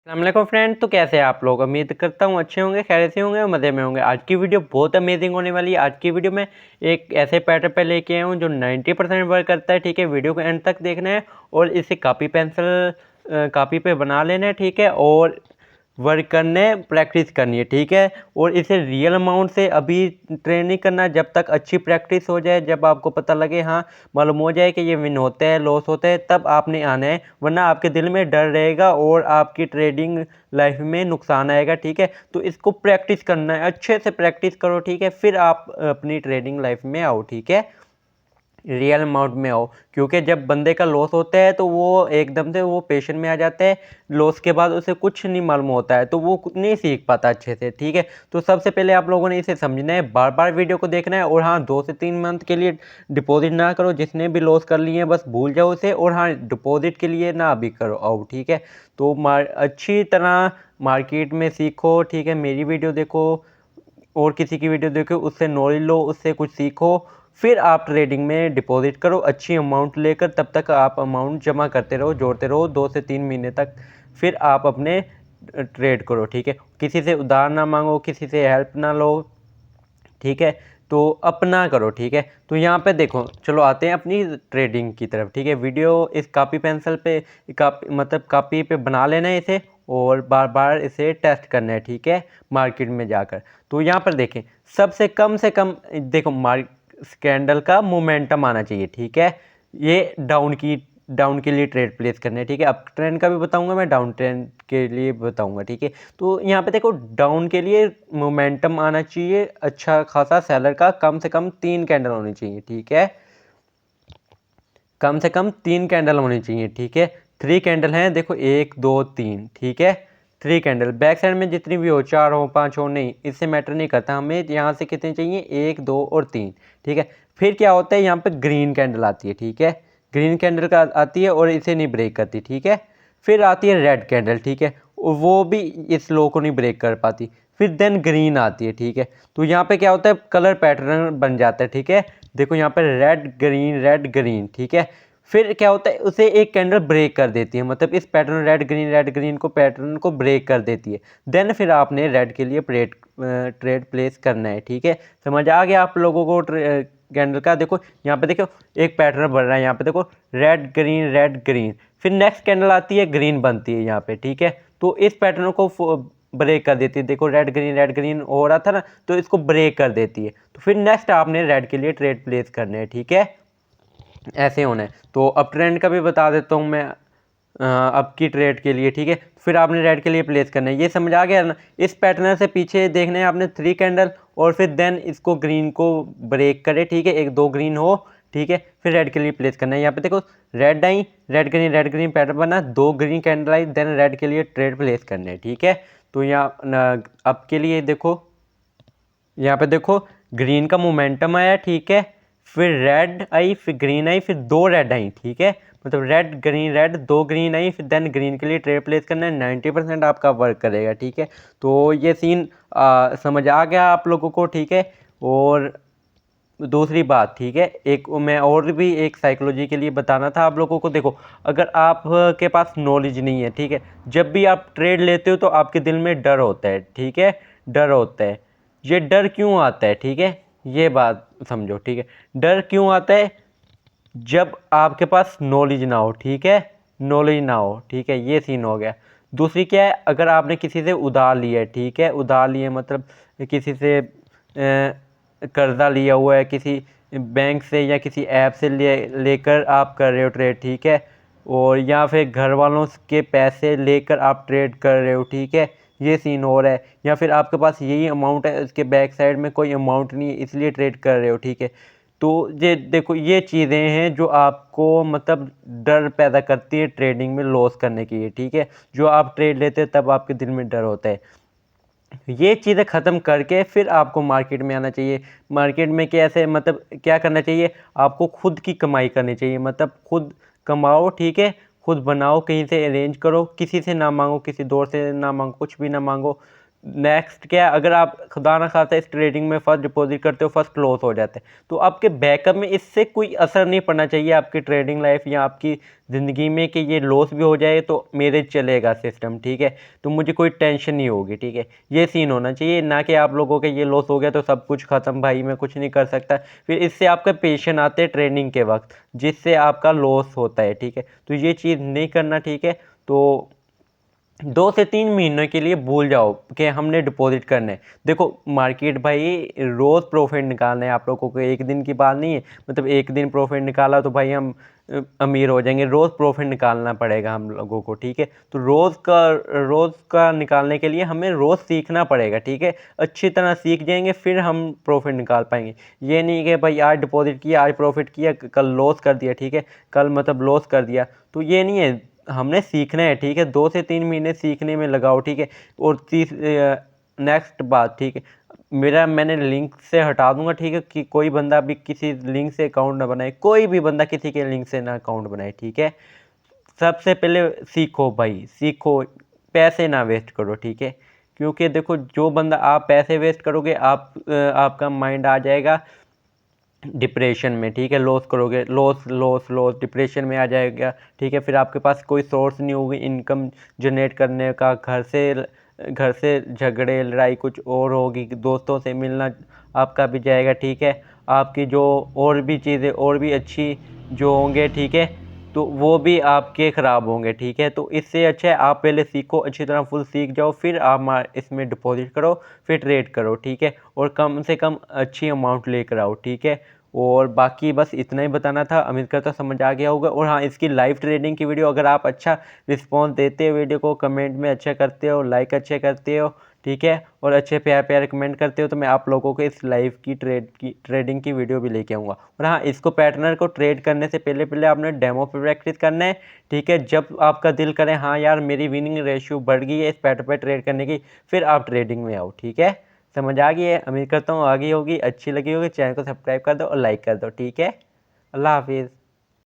अस्सलामुअलैकुम फ्रेंड। तो कैसे हैं आप लोग? उम्मीद करता हूँ अच्छे होंगे, खैरियत से होंगे और मज़े में होंगे। आज की वीडियो बहुत अमेजिंग होने वाली है। आज की वीडियो में एक ऐसे पैटर्न पे लेके आया हूँ जो 90% वर्क करता है। ठीक है, वीडियो को एंड तक देखना है और इसे कापी पे बना लेना है। ठीक है, और वर्क करने प्रैक्टिस करनी है। ठीक है, और इसे रियल अमाउंट से अभी ट्रेन नहीं करना। जब तक अच्छी प्रैक्टिस हो जाए, जब आपको पता लगे, हाँ मालूम हो जाए कि ये विन होते हैं लॉस होते हैं, तब आपने आना है, वरना आपके दिल में डर रहेगा और आपकी ट्रेडिंग लाइफ में नुकसान आएगा। ठीक है, तो इसको प्रैक्टिस करना है, अच्छे से प्रैक्टिस करो। ठीक है, फिर आप अपनी ट्रेडिंग लाइफ में आओ। ठीक है, रियल अमाउंट में आओ, क्योंकि जब बंदे का लॉस होता है तो वो एकदम से वो पेशेंट में आ जाता है। लॉस के बाद उसे कुछ नहीं मालूम होता है, तो वो नहीं सीख पाता अच्छे से। ठीक है, तो सबसे पहले आप लोगों ने इसे समझना है, बार बार वीडियो को देखना है। और हाँ, 2 से 3 मंथ के लिए डिपॉजिट ना करो। जिसने भी लॉस कर लिए हैं बस भूल जाओ उसे। और हाँ, डिपॉजिट के लिए ना अभी करो आओ। ठीक है, तो अच्छी तरह मार्केट में सीखो। ठीक है, मेरी वीडियो देखो और किसी की वीडियो देखो, उससे नॉलेज लो, उससे कुछ सीखो, फिर आप ट्रेडिंग में डिपॉजिट करो अच्छी अमाउंट लेकर। तब तक आप अमाउंट जमा करते रहो, जोड़ते रहो 2 से 3 महीने तक, फिर आप अपने ट्रेड करो। ठीक है, किसी से उधार ना मांगो, किसी से हेल्प ना लो। ठीक है, तो अपना करो। ठीक है, तो यहाँ पे देखो, चलो आते हैं अपनी ट्रेडिंग की तरफ। ठीक है, वीडियो इस कापी पेंसिल पे कापी पे बना लेना है इसे, और बार बार इसे टेस्ट करना है। ठीक है, मार्केट में जाकर। तो यहाँ पर देखें, सबसे कम से कम देखो कैंडल का मोमेंटम आना चाहिए। ठीक है, ये डाउन के लिए ट्रेड प्लेस करने हैं। ठीक है, अप ट्रेंड का भी बताऊंगा मैं, डाउन ट्रेंड के लिए बताऊंगा। ठीक है, तो यहाँ पे देखो, डाउन के लिए मोमेंटम आना चाहिए अच्छा खासा, सेलर का कम से कम 3 कैंडल होनी चाहिए। ठीक है, कम से कम 3 कैंडल होनी चाहिए। ठीक है, 3 कैंडल हैं, देखो 1 2 3। ठीक है, 3 कैंडल बैक साइड में जितनी भी हो, 4 हो 5 हो, नहीं इससे मैटर नहीं करता, हमें यहाँ से कितनी चाहिए, 1 2 और 3। ठीक है, फिर क्या होता है, यहाँ पे ग्रीन कैंडल आती है। ठीक है, ग्रीन कैंडल का आती है और इसे नहीं ब्रेक करती। ठीक है, फिर आती है रेड कैंडल। ठीक है, वो भी इस लो को नहीं ब्रेक कर पाती। फिर देन ग्रीन आती है। ठीक है, तो यहाँ पे क्या होता है, कलर पैटर्न बन जाता है। ठीक है, देखो यहाँ पे रेड ग्रीन। ठीक है, फिर क्या होता है, उसे एक कैंडल ब्रेक कर देती है, मतलब इस पैटर्न रेड ग्रीन को पैटर्न को ब्रेक कर देती है। देन फिर आपने रेड के लिए ट्रेड प्लेस करना है। ठीक है, समझ आ गया आप लोगों को कैंडल का? देखो यहाँ पे देखो, एक पैटर्न बन रहा है, यहाँ पे देखो रेड ग्रीन, फिर नेक्स्ट कैंडल आती है, ग्रीन बनती है यहाँ पे। ठीक है, तो इस पैटर्न को ब्रेक कर देती है। देखो रेड ग्रीन हो रहा था ना, तो इसको ब्रेक कर देती है। तो फिर नेक्स्ट आपने रेड के लिए ट्रेड प्लेस करने हैं। ठीक है, ऐसे होना है। तो अप ट्रेंड का भी बता देता हूँ मैं, अप की ट्रेड के लिए। ठीक है, फिर आपने रेड के लिए प्लेस करना है। ये समझ आ गया ना? इस पैटर्न से पीछे देखना है आपने 3 कैंडल, और फिर देन इसको ग्रीन को ब्रेक करे। ठीक है, 1 2 ग्रीन हो। ठीक है, फिर रेड के लिए प्लेस करना है। यहाँ पे देखो, रेड आई, रेड ग्रीन पैटर्न बना, 2 ग्रीन कैंडल आई, देन रेड के लिए ट्रेड प्लेस करने हैं। ठीक है, तो यहाँ अप के लिए देखो, यहाँ पे देखो ग्रीन का मोमेंटम आया। ठीक है, फिर रेड आई, फिर ग्रीन आई, फिर 2 रेड आई। ठीक है, मतलब रेड 2 ग्रीन आई, फिर देन ग्रीन के लिए ट्रेड प्लेस करना है। 90% आपका वर्क करेगा। ठीक है, तो ये सीन समझ आ गया आप लोगों को? ठीक है, और दूसरी बात, ठीक है, एक मैं और भी एक साइकोलॉजी के लिए बताना था आप लोगों को। देखो, अगर आप के पास नॉलेज नहीं है, ठीक है, जब भी आप ट्रेड लेते हो तो आपके दिल में डर होता है। ठीक है, डर होता है। ये डर क्यों आता है? ठीक है, ये बात समझो। ठीक है, डर क्यों आता है? जब आपके पास नॉलेज ना हो। ठीक है, नॉलेज ना हो। ठीक है, ये सीन हो गया। दूसरी क्या है, अगर आपने किसी से उधार लिया है, ठीक है, उधार लिए मतलब किसी से कर्जा लिया हुआ है, किसी बैंक से या किसी ऐप से लेकर आप कर रहे हो ट्रेड। ठीक है, और या फिर घर वालों के पैसे लेकर आप ट्रेड कर रहे हो। ठीक है, ये सीन हो रहा है। या फिर आपके पास यही अमाउंट है, उसके बैक साइड में कोई अमाउंट नहीं है, इसलिए ट्रेड कर रहे हो। ठीक है, तो ये देखो, ये चीज़ें हैं जो आपको मतलब डर पैदा करती है ट्रेडिंग में लॉस करने की है। ठीक है, जो आप ट्रेड लेते हैं तब आपके दिल में डर होता है। ये चीज़ें ख़त्म करके फिर आपको मार्केट में आना चाहिए। मार्केट में कैसे, मतलब क्या करना चाहिए, आपको खुद की कमाई करनी चाहिए, मतलब खुद कमाओ। ठीक है, खुद बनाओ, कहीं से अरेंज करो, किसी से ना मांगो, किसी दोस्त से ना मांगो, कुछ भी ना मांगो। नेक्स्ट क्या है, अगर आप खुदा ना खास्ता इस ट्रेडिंग में फर्स्ट डिपॉजिट करते हो, फर्स्ट लॉस हो जाते हैं, तो आपके बैकअप में इससे कोई असर नहीं पड़ना चाहिए आपकी ट्रेडिंग लाइफ या आपकी ज़िंदगी में कि ये लॉस भी हो जाए तो मेरे चलेगा सिस्टम, ठीक है, तो मुझे कोई टेंशन नहीं होगी, ठीक है। ये सीन होना चाहिए, ना कि आप लोगों के ये लॉस हो गया तो सब कुछ ख़त्म, भाई मैं कुछ नहीं कर सकता, फिर इससे आपका पेशेंस आते हैं ट्रेडिंग के वक्त, जिससे आपका लॉस होता है, ठीक है। तो ये चीज़ नहीं करना, ठीक है। तो 2 से 3 महीने के लिए भूल जाओ कि हमने डिपॉजिट करना है। देखो मार्केट भाई रोज़ प्रॉफिट निकालना है आप लोगों को, एक दिन की बात नहीं है। मतलब एक दिन प्रॉफिट निकाला तो भाई हम अमीर हो जाएंगे, रोज़ प्रॉफिट निकालना पड़ेगा हम लोगों को, ठीक है। तो रोज़ का निकालने के लिए हमें रोज़ सीखना पड़ेगा, ठीक है। अच्छी तरह सीख जाएंगे फिर हम प्रॉफिट निकाल पाएंगे। ये नहीं कि भाई आज डिपॉजिट किया, आज प्रॉफिट किया, कल लॉस कर दिया, ठीक है, कल मतलब लॉस कर दिया, तो ये नहीं है। हमने सीखना है, ठीक है, 2 से 3 महीने सीखने में लगाओ, ठीक है। और नेक्स्ट बात, ठीक है, मैंने लिंक से हटा दूंगा, ठीक है, कि कोई बंदा भी किसी लिंक से अकाउंट ना बनाए, कोई भी बंदा किसी के लिंक से ना अकाउंट बनाए, ठीक है। सबसे पहले सीखो भाई, सीखो, पैसे ना वेस्ट करो, ठीक है। क्योंकि देखो जो बंदा आप पैसे वेस्ट करोगे, आपका माइंड आ जाएगा डिप्रेशन में, ठीक है, लॉस करोगे, लॉस लॉस लॉस, डिप्रेशन में आ जाएगा, ठीक है। फिर आपके पास कोई सोर्स नहीं होगी इनकम जनरेट करने का, घर से झगड़े लड़ाई कुछ और होगी, दोस्तों से मिलना आपका भी जाएगा, ठीक है। आपकी जो और भी चीज़ें और भी अच्छी जो होंगे, ठीक है, तो वो भी आपके ख़राब होंगे, ठीक है। तो इससे अच्छा है आप पहले सीखो, अच्छी तरह फुल सीख जाओ, फिर आप इसमें डिपॉजिट करो, फिर ट्रेड करो, ठीक है। और कम से कम अच्छी अमाउंट लेकर आओ, ठीक है। और बाकी बस इतना ही बताना था, उम्मीद करता समझ आ गया होगा। और हाँ, इसकी लाइव ट्रेडिंग की वीडियो अगर आप अच्छा रिस्पॉन्स देते हो वीडियो को, कमेंट में अच्छा करते हो, लाइक अच्छे करते हो, ठीक है, और अच्छे प्यार प्यार कमेंट करते हो, तो मैं आप लोगों को इस लाइव की ट्रेडिंग की वीडियो भी लेके आऊँगा। और हाँ, इसको पैटर्नर को ट्रेड करने से पहले पहले आपने डेमो पे प्रैक्टिस करना है, ठीक है। जब आपका दिल करे हाँ यार मेरी विनिंग रेशियो बढ़ गई है इस पैटर्न पर ट्रेड करने की, फिर आप ट्रेडिंग में आओ, ठीक है। समझ आ गई है, उम्मीद करता हूँ आ गई होगी, अच्छी लगी होगी, चैनल को सब्सक्राइब कर दो और लाइक कर दो, ठीक है। अल्लाह हाफिज़।